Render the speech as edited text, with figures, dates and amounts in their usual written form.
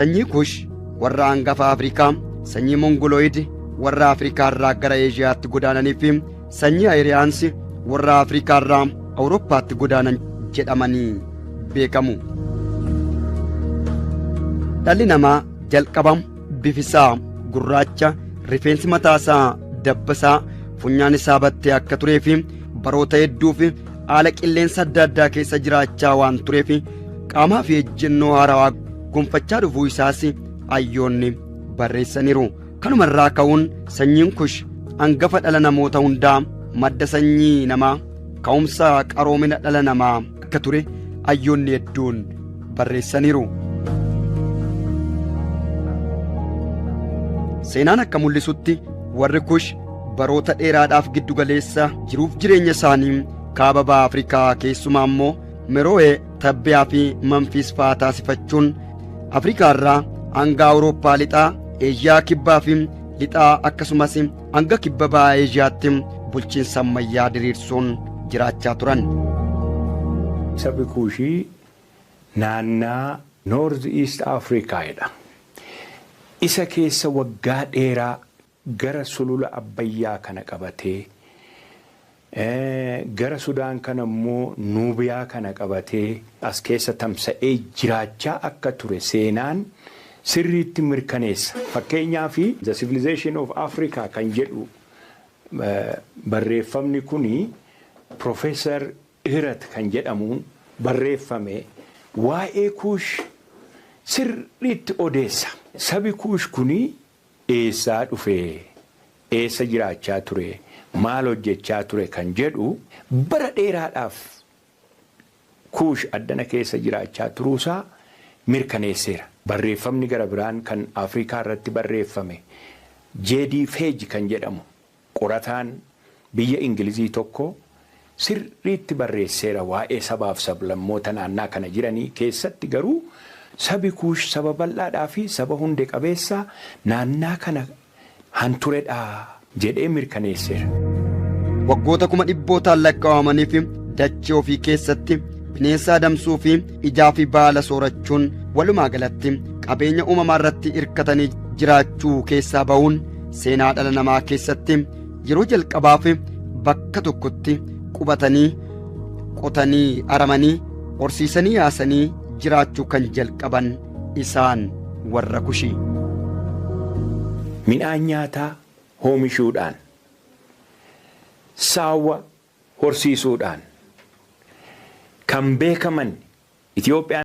Sanyii Kush warra hangafa Afrikaa, sanyii Mongoloid warra Afrikaa irraa gara Eeshiyaatti godaananii fi sanyii Ayiriyaans warra Afrikaa irraa Awurooppaatti godaanan jedhamanii beekamu. Dhalli namaa jalqaba bifisaa gurraacha, rifeensi mataasaa dabbasaa, funyaan isaa battee akka turee fi baroota hedduu fi haala qilleensa adda addaa keessa jiraachaa waan turee fi qaamaa fi ejjennoo haarawaa gonfachaa dhufuu isaas hayyoonni barreessaniiru. Kanuma irraa ka'uun sanyiin Kush hangafa dhala namoota hundaa, madda sanyii namaa, ka'umsa qaroomina dhala namaa akka ture hayyoonni hedduun barreessaniiru. Seenaan akka mul'isutti warri Kush baroota dheeraadhaaf giddu galeessa jiruuf jireenya isaanii kaaba ba'a Afrikaa keessumaa immoo Meroo'ee, Tabbiyaa fi Manfiis fa'aa taasifachuun Afrikaa irraa hanga Awurooppaa lixaa, Eeshiyaa kibbaa fi lixaa akkasumas hanga kibba ba'a Eeshiyaatti bulchiinsa ammayyaa diriirsuun jiraachaa turan. Sabni Kushii naannaa North East Afrikaadha. Isa keessa waggaa dheeraa gara sulula Abbayyaa kana qabatee, gara Sudaan kana immoo Nuubiyaa kana qabatee as keessa tamsa'ee jiraachaa akka ture seenaan sirriitti mirkaneessa. Fakkeenyaaf The Civilization of Africa kan jedhu barreeffamni kuni Profeesar Hirat kan jedhamuun barreeffame waa'ee Kush sirriitti odeessa. Sabi Kush kuni eessaa dhufee, eessa jiraachaa ture, maal hojjechaa ture kan jedhu bara dheeraadhaaf Kush addana keessa jiraachaa turuusaa mirkaneesseera. Barreeffamni gara biraan kan Afrikaa irratti barreeffame J.D. Fage kan jedhamu qorataan biyya Ingilizii tokko sirriitti barreesseera waa'ee sabaaf sablammoota naannaa kana jiranii keessatti. Garuu sabi Kush saba bal'aadhaa fi saba hundee qabeessa naannaa kana hanturedhaa jedhee mirkaneesseera. Waggoota 100,000 lakkaa'amaniif dachee ofii keessatti bineensa adamsuu fi ijaa fi baala soorachuun walumaa galatti qabeenya uumamaa irratti hirkatanii jiraachuu keessaa ba'uun seenaa dhala namaa keessatti yeroo jalqabaaf bakka tokkotti qubatanii, qotanii, aramanii, horsiisanii yaasanii jiraachuu kan jalqaban isaan warra Kushii. Midhaan nyaataa oomishuudhaan, saawwa horsiisuudhaan kan beekaman Itiyoophiyaan